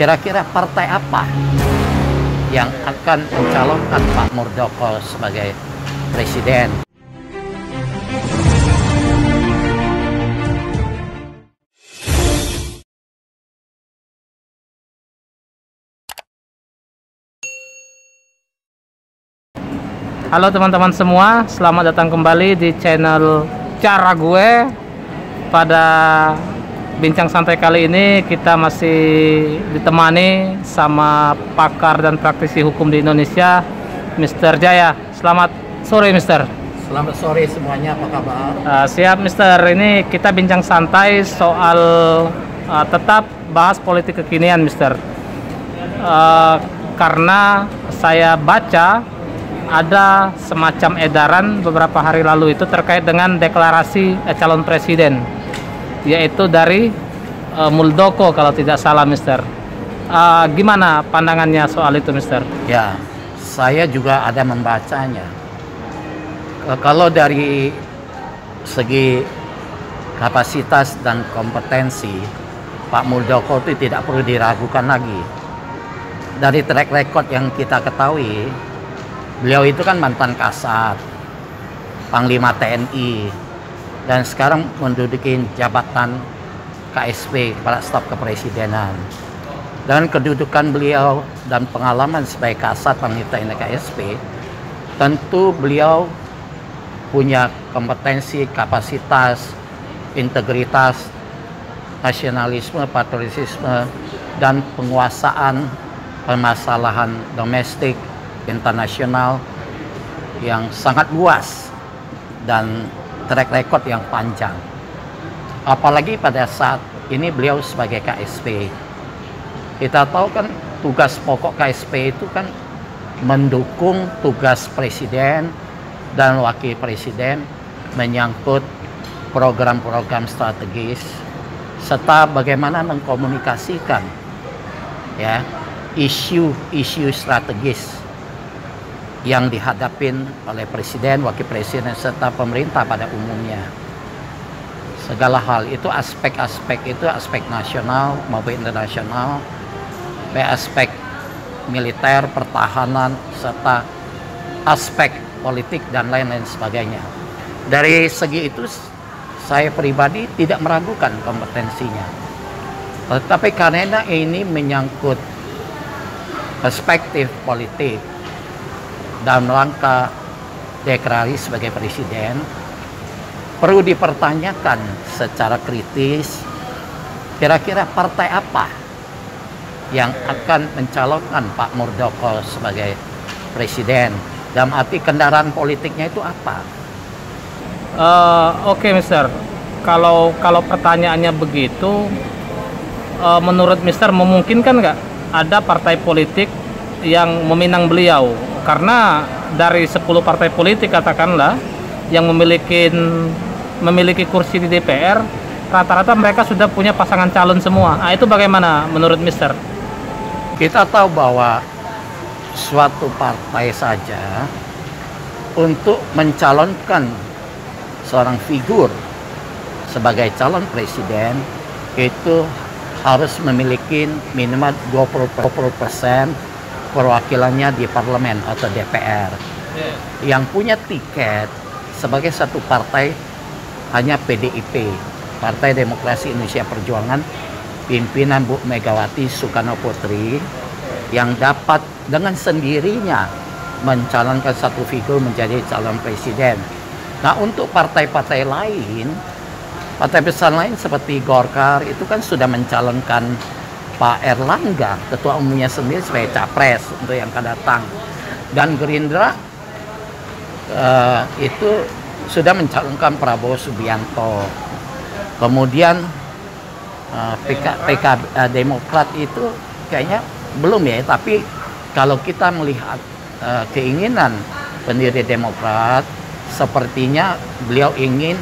Kira-kira partai apa yang akan mencalonkan Pak Muldoko sebagai presiden? Halo teman-teman semua, selamat datang kembali di channel Cara Gue. Pada bincang santai kali ini kita masih ditemani sama pakar dan praktisi hukum di Indonesia, Mr. Jaya. Selamat sore, Mr. Selamat sore semuanya, apa kabar? Siap, Mr. Ini kita bincang santai soal tetap bahas politik kekinian, Mr. Karena saya baca ada semacam edaran beberapa hari lalu itu terkait dengan deklarasi calon presiden, yaitu dari Muldoko kalau tidak salah, Mister. Gimana pandangannya soal itu, Mister? Ya, saya juga ada membacanya. Kalau dari segi kapasitas dan kompetensi, Pak Muldoko itu tidak perlu diragukan lagi. Dari track record yang kita ketahui, beliau itu kan mantan Kasat, Panglima TNI, dan sekarang menduduki jabatan KSP, Kepala Staf Kepresidenan. Dan kedudukan beliau dan pengalaman sebagai Kasat, Panglima TNI, KSP, tentu beliau punya kompetensi, kapasitas, integritas, nasionalisme, patriotisme, dan penguasaan permasalahan domestik internasional yang sangat luas dan track record yang panjang. Apalagi pada saat ini beliau sebagai KSP. Kita tahu kan tugas pokok KSP itu kan mendukung tugas presiden dan wakil presiden menyangkut program-program strategis serta bagaimana mengkomunikasikan ya isu-isu strategis yang dihadapin oleh presiden, wakil presiden, serta pemerintah pada umumnya. Segala hal itu, aspek-aspek itu, aspek nasional maupun internasional, aspek militer, pertahanan, serta aspek politik dan lain-lain sebagainya. Dari segi itu, saya pribadi tidak meragukan kompetensinya. Tetapi karena ini menyangkut perspektif politik dalam rangka deklarasi sebagai presiden, perlu dipertanyakan secara kritis kira-kira partai apa yang akan mencalonkan Pak Muldoko sebagai presiden, dalam arti kendaraan politiknya itu apa. Oke, Mister. Kalau pertanyaannya begitu, menurut Mister memungkinkan nggak ada partai politik yang meminang beliau? Karena dari 10 partai politik katakanlah yang memiliki kursi di DPR, rata-rata mereka sudah punya pasangan calon semua. Itu bagaimana menurut Mister? Kita tahu bahwa suatu partai saja untuk mencalonkan seorang figur sebagai calon presiden itu harus memiliki minimal 20% perwakilannya di parlemen atau DPR. Yang punya tiket sebagai satu partai hanya PDIP, Partai Demokrasi Indonesia Perjuangan, pimpinan Bu Megawati Soekarno Putri, yang dapat dengan sendirinya mencalonkan satu figur menjadi calon presiden. Nah, untuk partai-partai lain, partai besar lain seperti Golkar itu kan sudah mencalonkan Pak Erlangga, ketua umumnya sendiri, sebagai capres untuk yang akan datang. Dan Gerindra itu sudah mencalonkan Prabowo Subianto. Kemudian Demokrat itu kayaknya belum ya, tapi kalau kita melihat keinginan pendiri Demokrat, sepertinya beliau ingin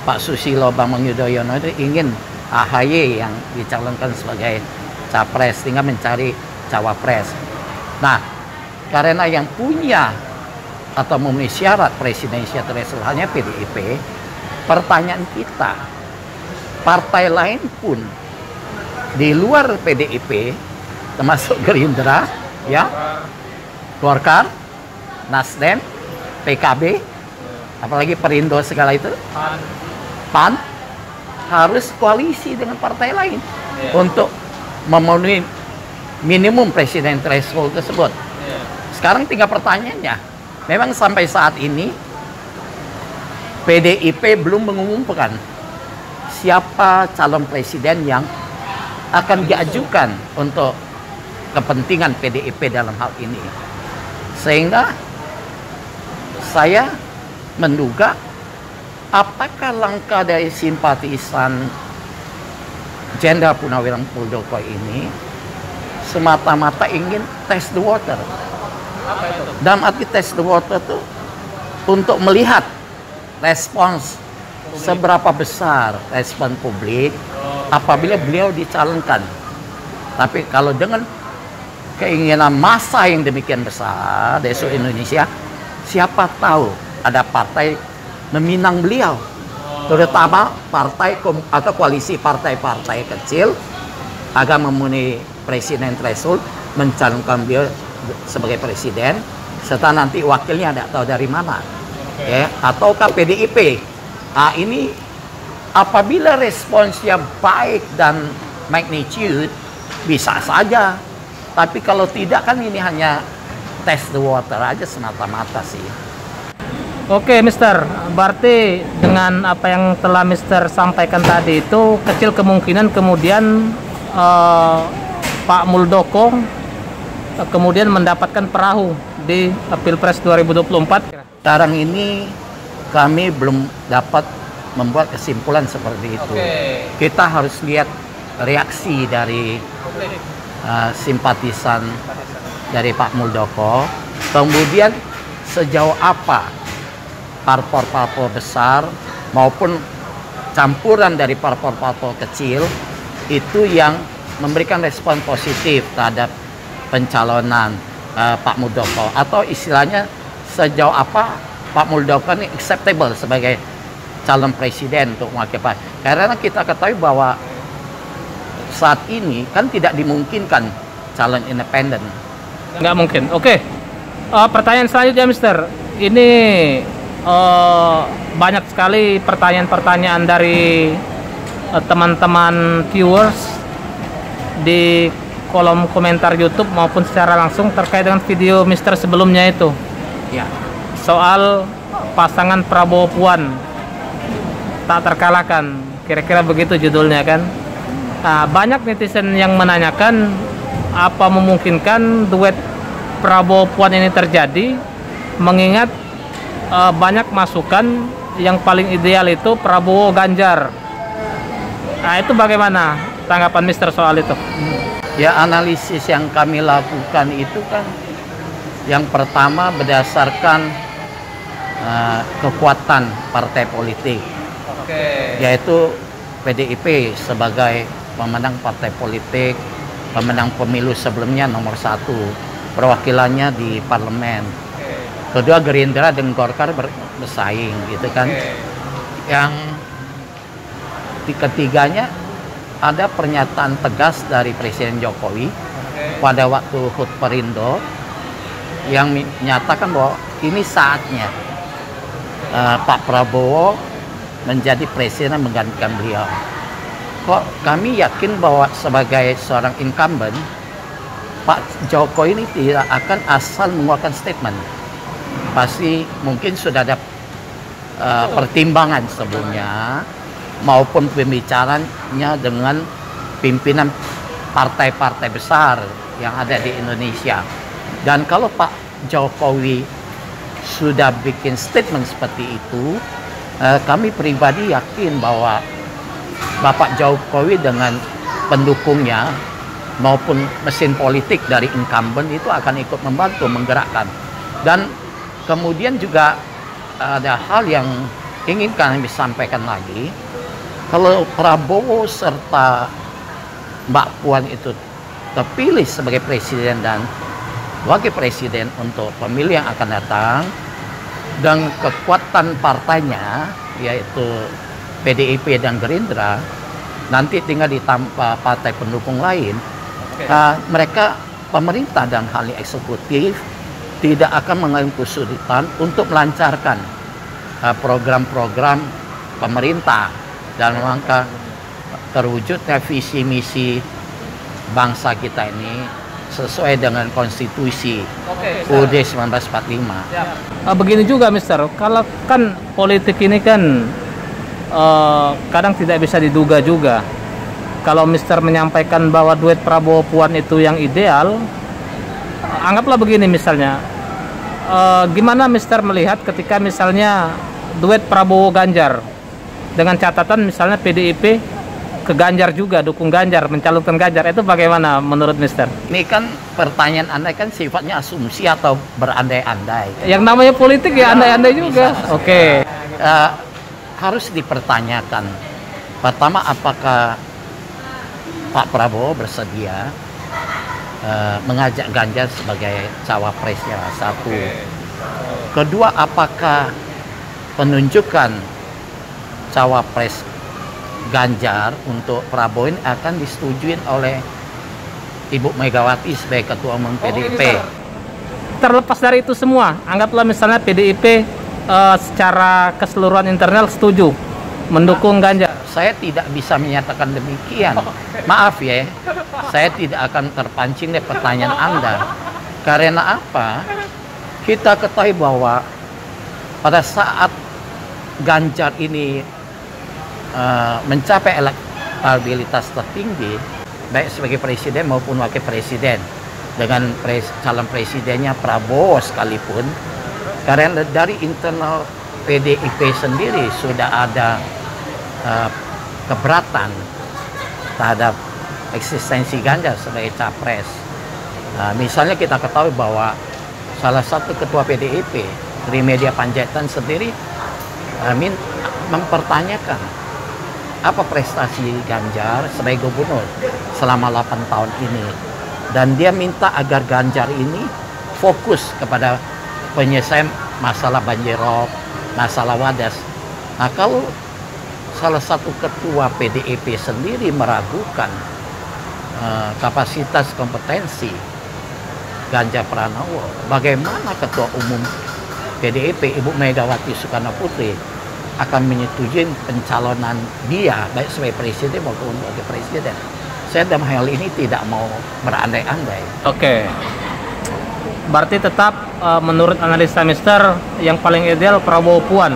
Pak Susilo Bambang Yudhoyono itu ingin AHY yang dicalonkan sebagai capres, tinggal mencari cawapres. Nah, karena yang punya atau memenuhi syarat presidensial threshold hanya PDIP, pertanyaan kita, partai lain pun di luar PDIP termasuk Gerindra, ya, Golkar, Nasdem, PKB, apalagi Perindo segala itu, PAN harus koalisi dengan partai lain untuk memenuhi minimum presiden threshold tersebut. Sekarang tinggal pertanyaannya, memang sampai saat ini PDIP belum mengumumkan siapa calon presiden yang akan diajukan untuk kepentingan PDIP dalam hal ini. Sehingga saya menduga apakah langkah dari simpatisan Jenderal Purnawirawan Muldoko ini semata-mata ingin test the water. Apa itu? Dalam arti test the water itu untuk melihat respons seberapa besar respon publik apabila beliau dicalonkan. Tapi kalau dengan keinginan massa yang demikian besar dari seluruh Indonesia, siapa tahu ada partai meminang beliau, terutama partai atau koalisi partai-partai kecil agar memenuhi presiden threshold, mencalonkan beliau sebagai presiden, serta nanti wakilnya tidak tahu dari mana, ya, ataukah PDIP. Nah, ini apabila responsnya baik dan magnitude bisa saja, tapi kalau tidak kan ini hanya test the water aja semata-mata sih. Oke, Mister, berarti dengan apa yang telah Mister sampaikan tadi itu kecil kemungkinan kemudian Pak Muldoko kemudian mendapatkan perahu di Pilpres 2024. Sekarang ini kami belum dapat membuat kesimpulan seperti itu. Kita harus lihat reaksi dari simpatisan dari Pak Muldoko, kemudian sejauh apa parpol-parpol besar maupun campuran dari parpol-parpol kecil itu yang memberikan respon positif terhadap pencalonan Pak Muldoko, atau istilahnya sejauh apa Pak Muldoko ini acceptable sebagai calon presiden untuk mewakili Pak. Karena kita ketahui bahwa saat ini kan tidak dimungkinkan calon independen. Nggak mungkin. Oke. Pertanyaan selanjutnya, Mister. Ini banyak sekali pertanyaan-pertanyaan dari teman-teman viewers di kolom komentar YouTube maupun secara langsung terkait dengan video Mister sebelumnya itu. Ya. Soal pasangan Prabowo Puan tak terkalahkan, kira-kira begitu judulnya kan. Nah, banyak netizen yang menanyakan apa memungkinkan duet Prabowo Puan ini terjadi, mengingat banyak masukan yang paling ideal itu Prabowo Ganjar. Nah, itu bagaimana tanggapan Mister soal itu? Ya, analisis yang kami lakukan itu kan yang pertama berdasarkan kekuatan partai politik, yaitu PDIP sebagai pemenang partai politik, pemenang pemilu sebelumnya nomor 1, perwakilannya di parlemen. Kedua, Gerindra dan Golkar bersaing gitu kan. Yang ketiganya ada pernyataan tegas dari Presiden Jokowi pada waktu HUT Perindo yang menyatakan bahwa ini saatnya Pak Prabowo menjadi presiden menggantikan beliau. Kok kami yakin bahwa sebagai seorang incumbent Pak Jokowi ini tidak akan asal mengeluarkan statement. Pasti mungkin sudah ada pertimbangan sebelumnya maupun pembicaranya dengan pimpinan partai-partai besar yang ada di Indonesia. Dan kalau Pak Jokowi sudah bikin statement seperti itu, kami pribadi yakin bahwa Bapak Jokowi dengan pendukungnya maupun mesin politik dari incumbent itu akan ikut membantu menggerakkan. Dan kemudian juga ada hal yang ingin kami sampaikan lagi. Kalau Prabowo serta Mbak Puan itu terpilih sebagai presiden dan wakil presiden untuk pemilu yang akan datang, dan kekuatan partainya yaitu PDIP dan Gerindra nanti tinggal ditambah partai pendukung lain, Mereka pemerintah dan hal eksekutif tidak akan mengalami kesulitan untuk melancarkan program-program pemerintah dan rangka terwujudnya visi misi bangsa kita ini sesuai dengan konstitusi UUD 1945. Begini juga, Mister, kalau kan politik ini kan kadang tidak bisa diduga juga. Kalau Mister menyampaikan bahwa duet Prabowo Puan itu yang ideal, anggaplah begini misalnya, gimana Mister melihat ketika misalnya duet Prabowo Ganjar dengan catatan misalnya PDIP ke Ganjar juga, dukung Ganjar, mencalonkan Ganjar, itu bagaimana menurut Mister? Ini kan pertanyaan Anda kan sifatnya asumsi atau berandai-andai. Yang namanya politik ya andai-andai juga. Oke. Harus dipertanyakan. Pertama, apakah Pak Prabowo bersedia mengajak Ganjar sebagai cawapresnya? Satu. Kedua, apakah penunjukan cawapres Ganjar untuk Prabowo ini akan disetujui oleh Ibu Megawati sebagai Ketua Umum PDIP? Terlepas dari itu semua, anggaplah misalnya PDIP secara keseluruhan internal setuju mendukung Ganjar. Saya tidak bisa menyatakan demikian. Maaf ya, saya tidak akan terpancing dari pertanyaan Anda. Karena apa? Kita ketahui bahwa pada saat Ganjar ini mencapai elektabilitas tertinggi, baik sebagai presiden maupun wakil presiden, dengan calon presidennya Prabowo sekalipun, karena dari internal PDIP sendiri sudah ada keberatan terhadap eksistensi Ganjar sebagai capres. Misalnya kita ketahui bahwa salah satu ketua PDIP, Trimedia Panjaitan sendiri mempertanyakan apa prestasi Ganjar sebagai gubernur selama 8 tahun ini. Dan dia minta agar Ganjar ini fokus kepada penyelesaian masalah banjirop, masalah wadas. Nah, kalau salah satu ketua PDIP sendiri meragukan kapasitas kompetensi Ganjar Pranowo, bagaimana ketua umum PDIP Ibu Megawati Soekarno Putri akan menyetujui pencalonan dia baik sebagai presiden maupun wakil presiden? Saya dalam hal ini tidak mau berandai-andai. Oke. Berarti tetap menurut analisa Mister yang paling ideal Prabowo Puan.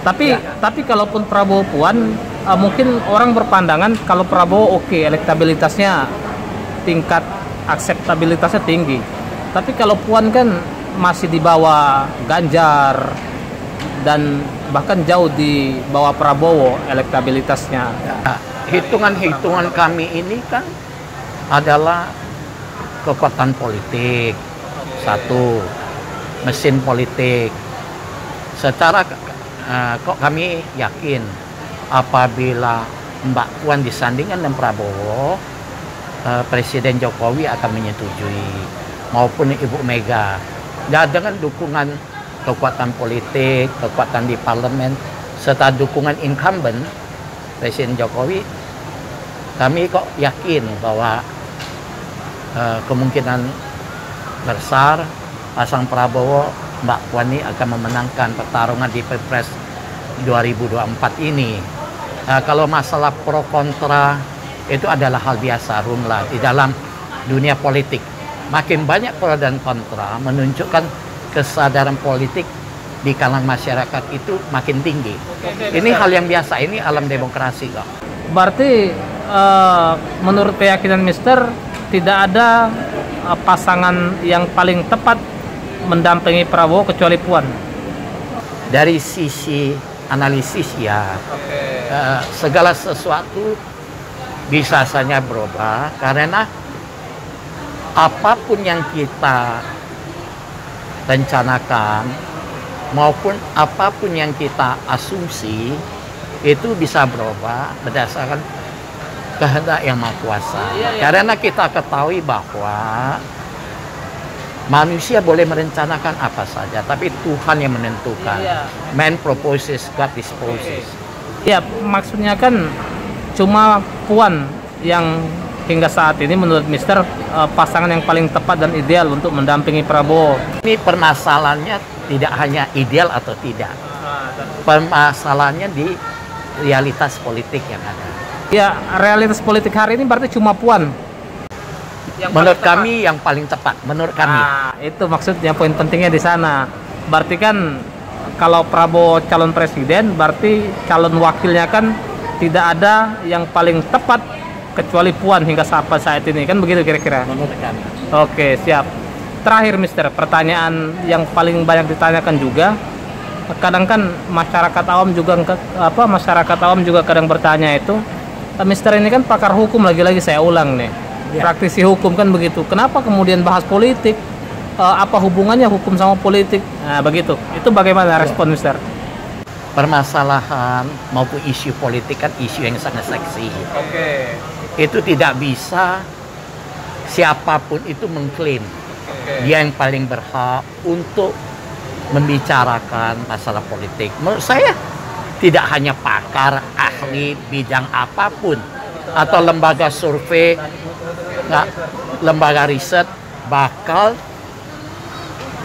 Tapi kalaupun Prabowo Puan, mungkin orang berpandangan kalau Prabowo oke, elektabilitasnya tingkat akseptabilitasnya tinggi. Tapi kalau Puan kan masih di bawah Ganjar dan bahkan jauh di bawah Prabowo elektabilitasnya. Hitungan-hitungan kami ini kan adalah kekuatan politik, satu, mesin politik. Secara kok kami yakin apabila Mbak Puan disandingkan dengan Prabowo, Presiden Jokowi akan menyetujui, maupun Ibu Mega. Dan dengan dukungan kekuatan politik, kekuatan di parlemen, serta dukungan incumbent Presiden Jokowi, kami kok yakin bahwa kemungkinan besar pasang Prabowo Mbak Puan ini akan memenangkan pertarungan di Pilpres 2024 ini. Kalau masalah pro kontra itu adalah hal biasa, rumlah di dalam dunia politik. Makin banyak pro dan kontra menunjukkan kesadaran politik di kalangan masyarakat itu makin tinggi. Ini hal yang biasa, ini alam demokrasi kok. Berarti menurut keyakinan Mister tidak ada pasangan yang paling tepat mendampingi Prabowo kecuali Puan? Dari sisi analisis ya, segala sesuatu bisa saja berubah karena apapun yang kita rencanakan maupun apapun yang kita asumsi itu bisa berubah berdasarkan kehendak Yang Maha Kuasa. Karena kita ketahui bahwa manusia boleh merencanakan apa saja, tapi Tuhan yang menentukan. Man proposes, God disposes. Ya, maksudnya kan cuma Puan yang hingga saat ini menurut Mister pasangan yang paling tepat dan ideal untuk mendampingi Prabowo? Ini permasalahannya tidak hanya ideal atau tidak. Permasalahannya di realitas politik yang ada. Ya, realitas politik hari ini berarti cuma Puan. Menurut kami yang paling tepat, menurut kami. Itu maksudnya poin pentingnya di sana. Berarti kan kalau Prabowo calon presiden, berarti calon wakilnya kan tidak ada yang paling tepat kecuali Puan hingga sampai saat ini, kan begitu kira-kira? Menurut kami. Oke, siap. Terakhir Mister, pertanyaan yang paling banyak ditanyakan juga, kadang kan masyarakat awam juga kadang bertanya itu, Mister ini kan pakar hukum, lagi-lagi saya ulang nih, praktisi hukum kan begitu. Kenapa kemudian bahas politik? Apa hubungannya hukum sama politik? Nah, begitu. Itu bagaimana respon Mister? Permasalahan maupun isu politik kan isu yang sangat seksi. Oke. Itu tidak bisa siapapun itu mengklaim dia yang paling berhak untuk membicarakan masalah politik. Menurut saya tidak hanya pakar, ahli bidang apapun atau lembaga survei, lembaga riset, bakal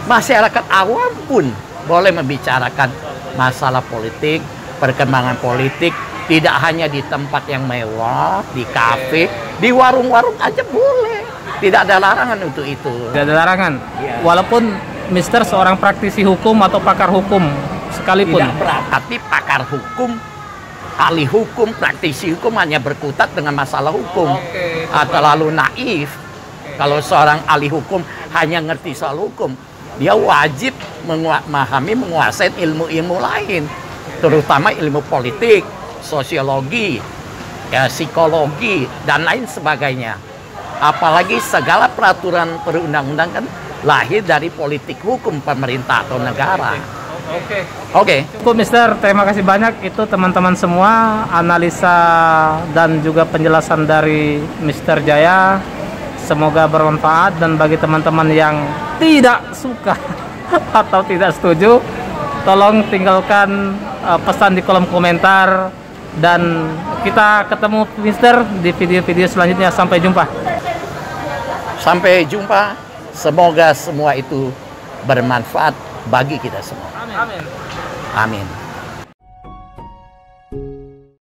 masyarakat awam pun boleh membicarakan masalah politik, perkembangan politik, tidak hanya di tempat yang mewah, di kafe, di warung-warung aja boleh. Tidak ada larangan untuk itu. Tidak ada larangan. Ya. Walaupun Mister seorang praktisi hukum atau pakar hukum sekalipun. Tidak berarti pakar hukum, ahli hukum, praktisi hukum hanya berkutat dengan masalah hukum. Terlalu naif. Kalau seorang ahli hukum hanya ngerti soal hukum, dia wajib memahami, menguasai ilmu-ilmu lain, terutama ilmu politik, sosiologi, ya, psikologi, dan lain sebagainya. Apalagi segala peraturan perundang-undangan kan lahir dari politik hukum pemerintah atau negara. Oke. Cukup Mister, terima kasih banyak. Itu teman-teman semua analisa dan juga penjelasan dari Mister Jaya. Semoga bermanfaat, dan bagi teman-teman yang tidak suka atau tidak setuju, tolong tinggalkan pesan di kolom komentar, dan kita ketemu Mister di video-video selanjutnya. Sampai jumpa. Sampai jumpa. Semoga semua itu bermanfaat bagi kita semua. Amin. Amin.